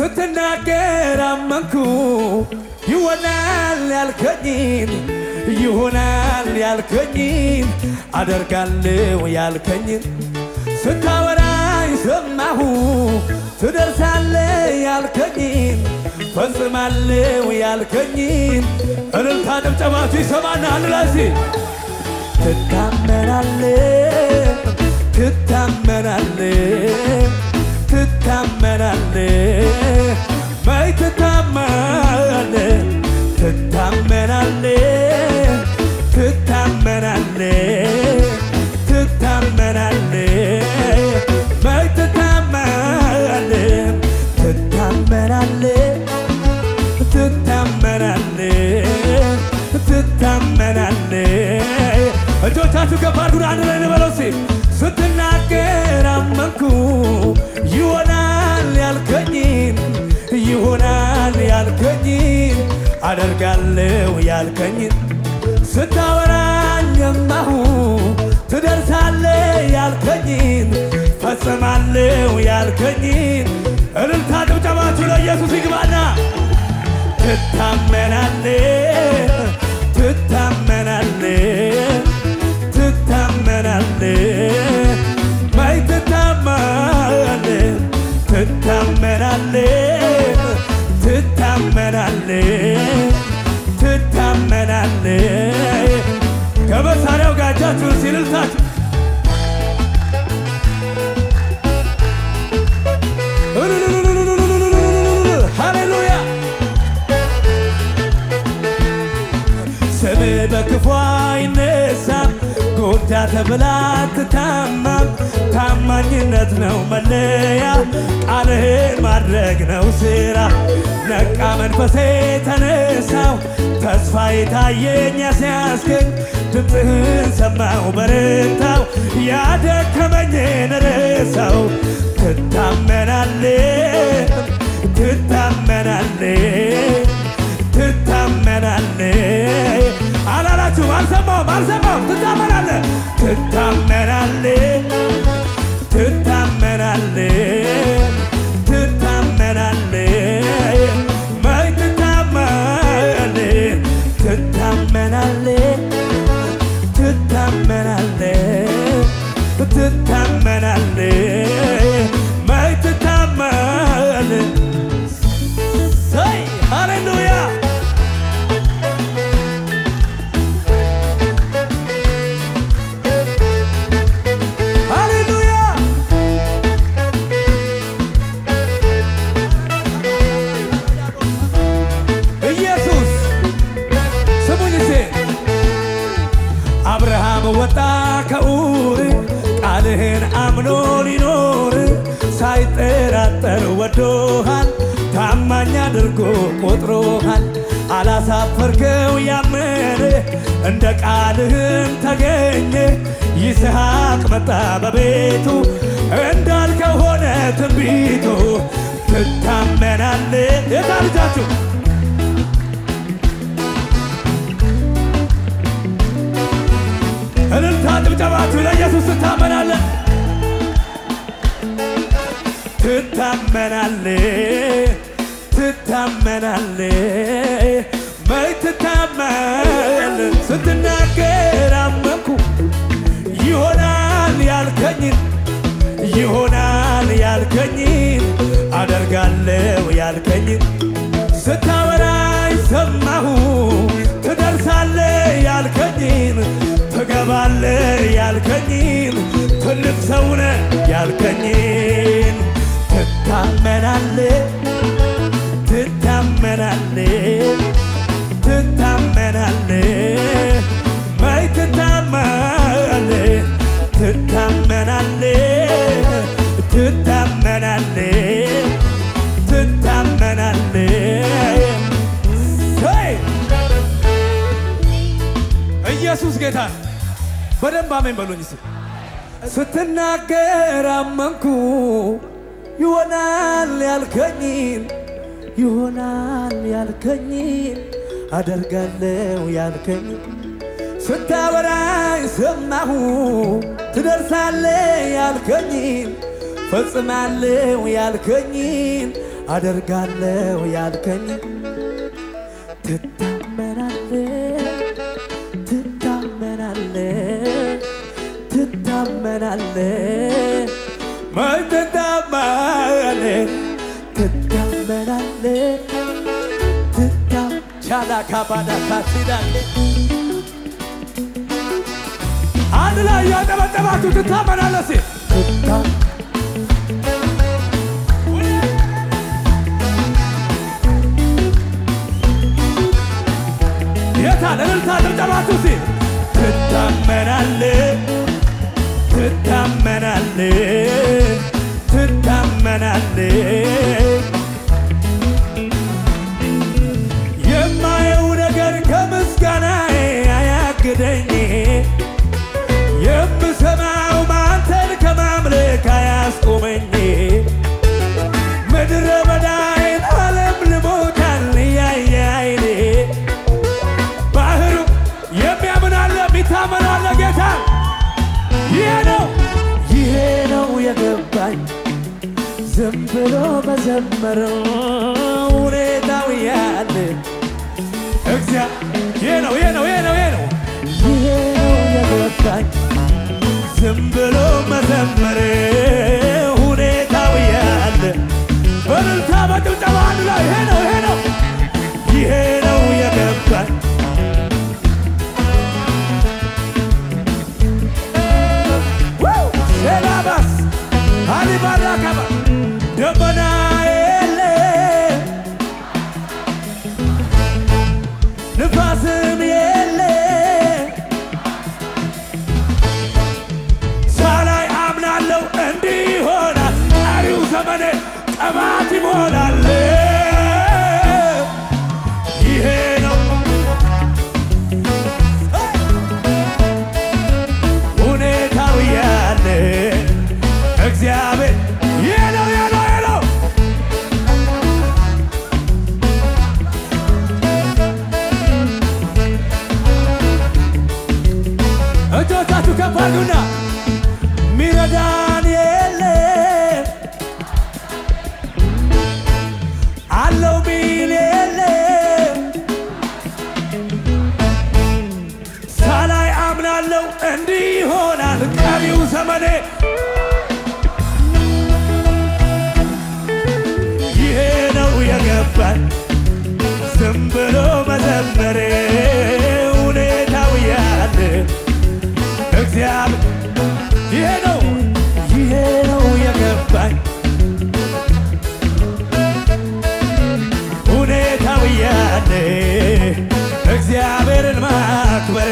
ስትናገር አመንኩ ይሆናል ያልከኝን አደርጋለሁ ያልከኝን ስታወራኝ ሰማሁ ትደርሳለህ ያልከኝን ፈጽማለሁ ያልከኝን እልልታ ጭብጨባችሁ ይሰማናል ለዚህ ትታመናለህ ማይ ትታመናለህ ማይ ትታመናለህ እጆቻችሁ ከፍ አድርጉና አንድ ላይ እንበለው እስኪ ስትናገር አመንኩ ይሆናል ያልከኝን አደርጋለሁ ያልከኝን ስታወራኝ ሰማሁ ትደርሳለህ ያልከኝን ፈጽማለሁ ያልከኝን እልልታ ጭብጨባችሁ ለኢየሱስ ይግባና ትታመናለህ ማይ ትታመናለህ ከመሳሪያው ጋር እጃችሁን ሲልልታችሁ ሃሌሉያ ስምህ በክፉ አይነሳም ጎዳ ተብላ አትታማም ታማኝነት ነው መለያ ቃልህን ማድረግ ነው ሥራ ነቃ መንፈሴ ተነሳው ተስፋ የታየኝ ያስያዝከኝ ድምፅህን ሰማሁ በረታው ያደከመኝን ረሳው ትታመናለህ አላላችሁ አልሰማሁም ትታመናለህ ማይ ትታመናለህ ማይ ትታመናለህ say hallelujah ወጣ ከኡር ቃልህን አምኖ ሊኖር ሳይጠራጠር ወዶሃል ታማኝ አድርጎ ቆጥሮሃል አላሳፈርከው ያመነ እንደ ቃልህም ተገኘ ይስሐቅ መጣ በቤቱ እንዳልከው ሆነ ትንቢቱ ትታመናለህ የታልጃችሁ እልልታ ጭብጨባችሁ ለኢየሱስ ትታመናለህ ማይ ትታመናለህ ስትናገር አመንኩ ይሆናል ያልከኝን አደርጋለሁ ያልከኝን ስታወራኝ ሰማሁ ትደርሳለህ ያልከኝን ትገባለህ ያልከኝን ትልቅ ሰው ነህ ያልከኝን ትታመናለህ ማይ ትታመናለህ ኢየሱስ ጌታ በደንብ አሜን በሉኝ ስትናገር አመንኩ ይሆናል ያልከኝን አደርጋለሁ ያልከኝን ስታወራኝ ሰማሁ ትደርሳለህ ያልከኝን ፈጽማለሁ ያልከኝን አደርጋለሁ ያልከኝ ትታመናለህ ትታመናለህ ትታመናለህ ትታመናለህ ትታመናለህ ቻላ ካባዳ ካሲዳ አንድ ላይ ያጠበጠባችሁ ትታመናለህ ሲል የታለ እልልታ ጭብጨባችሁ ሲል ትታመናለህ ትታመናለህ ትታመናለህ የማየው ነገር ከምስጋናዬ አያግደኝ የምሰማው አንተን ከማምለክ አያስቆመኝ ምድረ በዳዬን ዓለም ልሞታል እያየ ዓይኔ ባህሩ የሚያምን አለ የሚታመን አለ ጌታ ይሄ ነው የገባኝ ዝም ብሎ መዘመር ሁኔታው ያለ ይሄ ነው የገባኝ ዝም ብሎ መዘመር ሁኔታው ያለ በእልልታ በጭብጨባ አንድ ላይ ይሄ ነው የገባኝ ሴላባስ አሊባራካባ ደመና የለ ንፋስም የለ ሳላይ አምናለሁ እንዲህ ይሆናል ቀሪው ዘመኔ ቀባት ይሞላል ይሄ ነው ሁኔታው ያለ እግዚአብሔር ይሄ ነው እጆቻችሁ ከፍ አድርጉና ሚረዳን የለም አለው ሚል የለም ሳላይ አምናለሁ እንዲህ ይሆናል ቀሪው ዘመኔ ይሄ ነው የገባኝ ዝም ብሎ መዘመር ሁኔታው ያለ እግዚአብሔር ይሄ ነው የገባኝ ሁኔታው ያለ እግዚአብሔርን ማክበር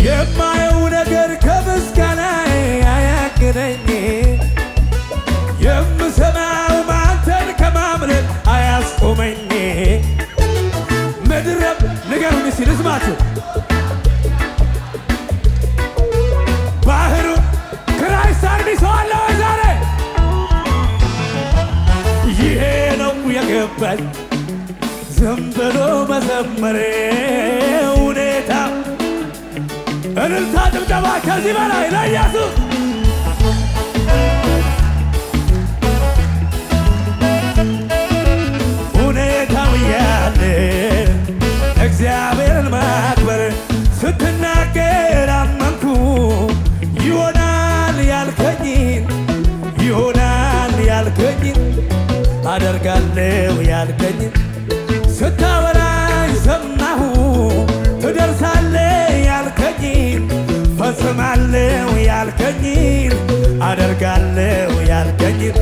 የማየው ነገር ከምስጋናዬ አያግደኝ የምሰማው አንተን ከማምለክ አያስቆመኝ ምድረም ንገሩኝ ሲል ስማችሁ ባህሩ ክራይስት አርሚ ሰው አለ ወይ ዛሬ ይሄ ነው የገባኝ ዝም ብሎ መዘመር ሁኔታ እልልታ ጭብጨባ ከዚህ በላይ ለኢየሱስ ሁኔታው ያለ እግዚአብሔርን ማክበር ስትናገር አመንኩ ይሆናል ያልከኝን አደርጋለሁ ያልከኝን ስታወራኝ ሰማሁ ትደርሳለህ ያልከኝን ፈጽማለሁ ያልከኝን አደርጋለሁ ያልከኝን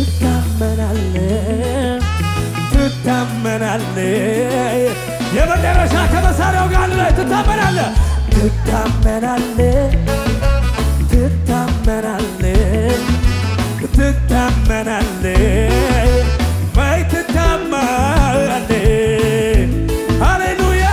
ትታመናለህ ትታመናለህ የመጨረሻ ከመሳሪያው ጋር ላይ ትታመናለህ ሃሌሉያ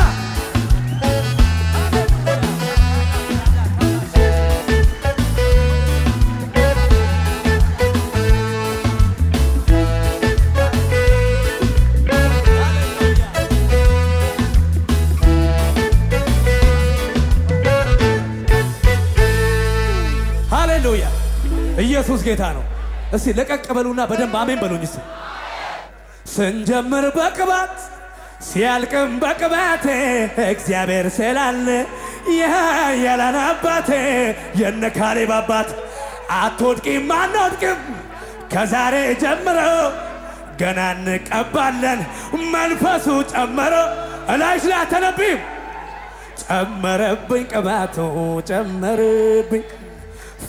ኢየሱስ ጌታ ነው። እስቲ ለቀቅ በሉና በደንብ አሜን በሉኝ። እስቲ ስንጀምር በቅባት ሲያልቅም በቅባቴ እግዚአብሔር ስላለ የኃያላን አባቴ የነ ካሌብ አባት አትወድቂም አንወድቅም ከዛሬ ጀምሮ ገና እንቀባለን መንፈሱ ጨመረ እላይሽ ላይ አተነብይም ጨመረብኝ ቅባቱ ጨመረብኝ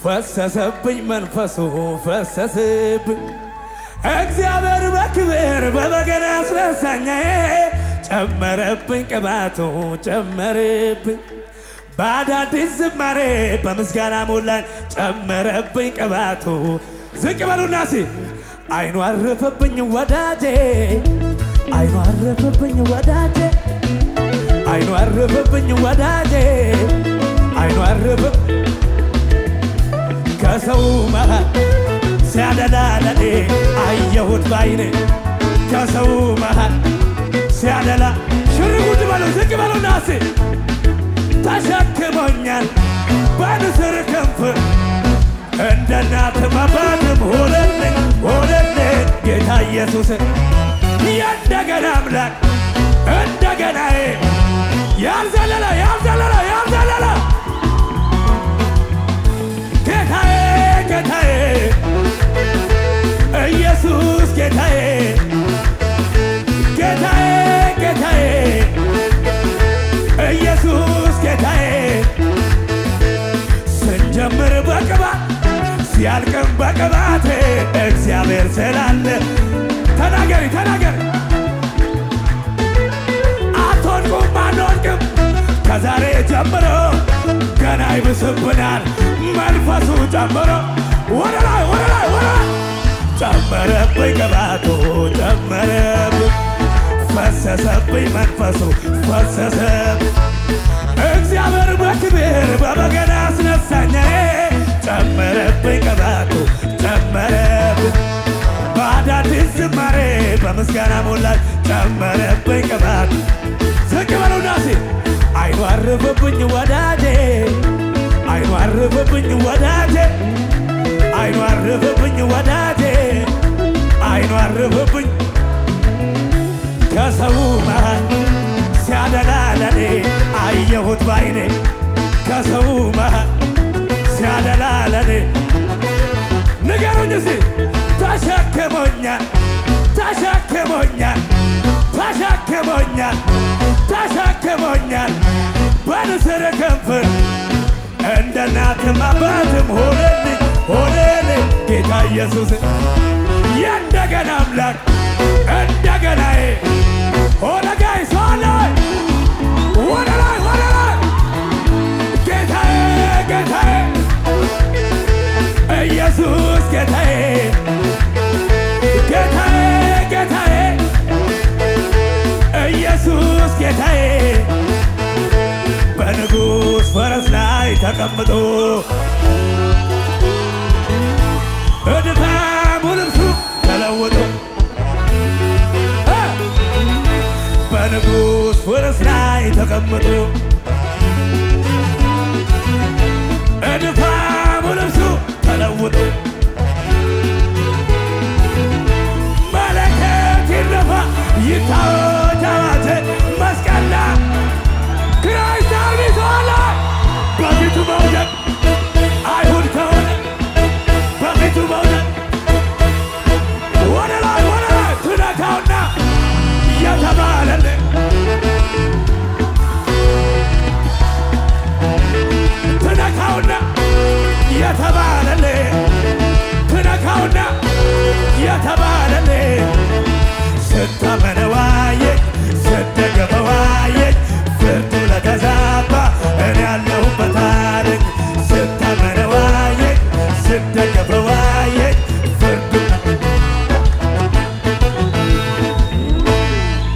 ፈሰሰብኝ መንፈሱ ፈሰሰብኝ እግዚአብሔር በክብር በበገና አስነሳኝ ጨመረብኝ ቅባቱ ጨመረብኝ በአዳዲስ ዝማሬ በምስጋና ሞላኝ ጨመረብኝ ቅባቱ ዝቅ በሉና ሲ አይኑ አረፈብኝ ወዳጄ አይኑ አረፈብኝ ወዳጄ አይኑ አረፈብኝ ወዳጄ አይኑ አረፈ ከሰው መሃል ሲያደላለኔ አየሁት ባይኔ ከሰው መሃል ሲያደላ ሽርጉድ በሉ ዝቅ በሉና ሲ ተሸክሞኛል በንስር ክንፍ እንደ እናትም አባትም ሆነልኝ ሆነልኝ ጌታ ኢየሱስ የእንደገና አምላክ እንደገናዬ ያልዘለለ ያልዘለለ ያልዘለለ ጌታዬ ጌታዬ ኢየሱስ ጌታዬ ጌታዬ ጌታዬ ኢየሱስ ጌታዬ ስንጀምር በቅባት ሲያልቅም በቅባቴ እግዚአብሔር ስላለ ተናገሪ ተናገሪ አትወድቁም አንወድቅም ከዛሬ ጀምሮ ገና ይብስብናል መንፈሱ ጨምሮ ወደ ላይ ወደ ላይ ወደ ላይ ጨመረብኝ ቅባቱ ጨመረብኝ ፈሰሰብኝ መንፈሱ ፈሰሰብኝ እግዚአብሔር በክብር በበገና አስነሳኝ ጨመረብኝ ቅባቱ ጨመረብኝ በአዳዲስ ዝማሬ በምስጋና ሞላኝ ጨመረብኝ ቅባቱ ዝቅ በሉና ሲ አይኑ አረፈብኝ ወዳጄ አይኑ አረፈብኝ ወዳጄ አይኑ አረፈብኝ ወዳጄ አይኑ አረፈብኝ ከሰው መሃል ሲያደላለኔ አየሁት ባይኔ ከሰው መሃል ሲያደላለኔ ንገሩኝ እስቲ ተሸክሞኛል ተሸክሞኛል ተሸክሞኛል ተሸክሞኛል በንስር ክንፍ እንደ እናትም አባትም ሆነልኝ ሆነልኝ ጌታ ኢየሱስ የእንደገና አምላክ እንደገናዬ ሆነ ጋይስ ሆነ ወደ ላይ ወደ ላይ ጌታዬ ጌታዬ ኢየሱስ ጌታዬ ጌታዬ ጌታዬ ኢየሱስ ጌታዬ በንጉሥ ፈረስ ላይ ተቀምጦ እድፋሙ ልብሱ ተለውጦ በንጉሥ ፈረስ ላይ ተቀምጦ እድፋሙ ልብሱ ተለውጦ መለከት ይነፋ ይታወጅ አዋጅ መስቀል ክራይስት አርሚስ ሆነ በፊቱ መውደቅ አይሁድ ከሆነ በፊቱ መውደቅ ወደ ላይ ትነካውና የተባለልህ ትነካውና የተባለልህ ትነካውና የተባለልህ ስታመነዋየ ስደገፈዋየ ፍርዱ ለተዛባ እኔ ያለሁበት አለኝ ስታመነዋየ ስደገፈዋየ ፍርዱ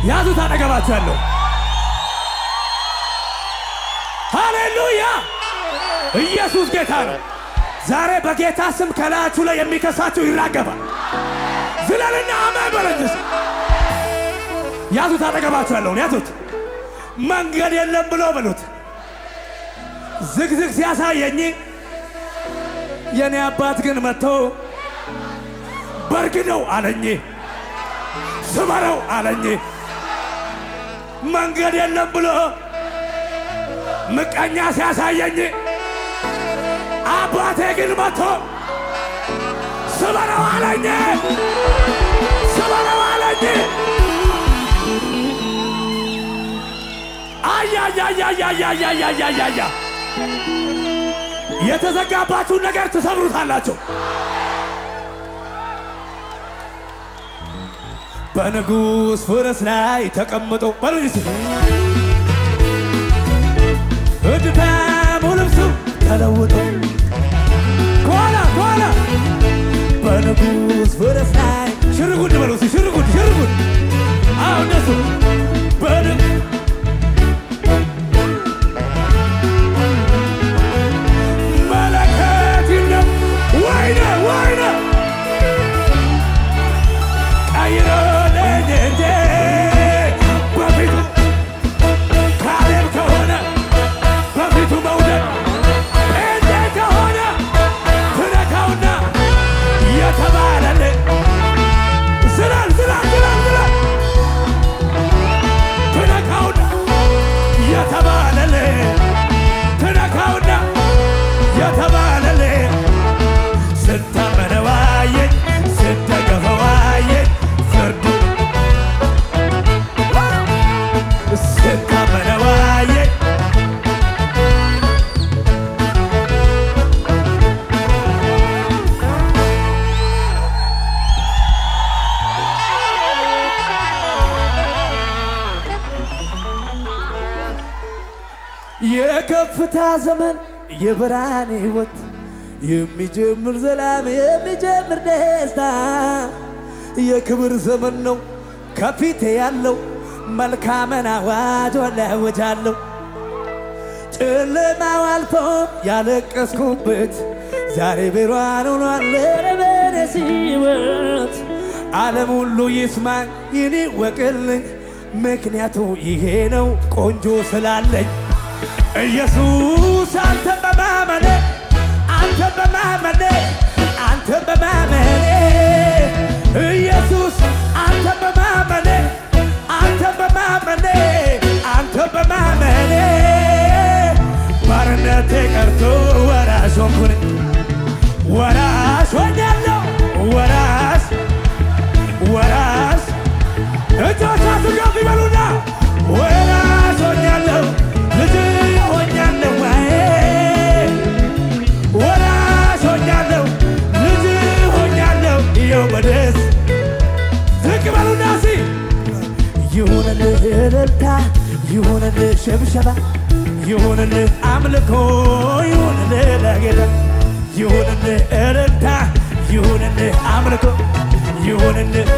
ያዙት አጠገባችኋለሁ ሃሌሉያ ኢየሱስ ጌታ ነው ዛሬ በጌታ ስም ከላያችሁ ላይ የሚከሳችሁ ይራገፋል ዝለልና አሜን በለንስ ያዙት አጠገባችኋለሁ ያዙት መንገድ የለም ብሎ በሉት ዝግዝግ ሲያሳየኝ የኔ አባት ግን መጥቶ በርግደው አለኝ ስበረው አለኝ መንገድ የለም ብሎ ምቀኛ ሲያሳየኝ አባቴ ግን መጥቶ ስበረው አለኝ ስበረው አለኝ አያ የተዘጋባችሁ ነገር ተሰብሩታላችሁ በንጉስ ፈረስ ላይ ተቀምጦ በሉኝ እድፋሙ ልብሱ ተለውጦ ኮላ በንጉስ ፈረስ ላይ ሽርጉድ በሉ ሽርጉድ አዎ እንደሱ መለከት ይነም ወይኔ ቀይሮ በፊቱ ካሌብ ከሆነ በፊቱ መውደድ እንዴ ከሆነ ትነካውና የተባለልህ ዝላል ትነካውና የተባለልህ ትነካውና የተባለልህ ስታመነው አየኝ ስትደገፈው አየኝ ፍርዱ ስታመነው አየኝ የከፍታ ዘመን የብርሃን ሕይወት የሚጀምር ዘላለም የሚጀምር ደስታ የክብር ዘመን ነው ከፊቴ ያለው መልካምን አዋጅ ወላወጃለሁ ጨለማው አልፎ ያለቀስኩበት ዛሬ ብርሃን ሆኗል ለበኔስ ሕይወት ዓለም ሁሉ ይስማኝ ይወቅልኝ ምክንያቱ ይሄ ነው ቆንጆ ስላለኝ ኢየሱስ አንተ በማመኔ ኢየሱስ አንተ በማመኔ ባርነቴ ቀርቶ ወራሽ ሆንኩኝ ወራሽ ሆኛለሁ ወራሽ እጆቻችሁ ከፍ ይበሉና ወራሽ ሆኛለሁ ልጅ ሆኛለሁ ወራሽ ሆኛለሁ ልጅ ሆኛለሁ ይኸው በደስ ዝቅ በሉና ይሁንልህ እልልታ ይሁንልህ ሽብሸባ ይሁንልህ አምልኮ ይሁንልህ ለጌታ ይሁንልህ እልልታ ይሁንልህ አምልኮ ይሁንልህ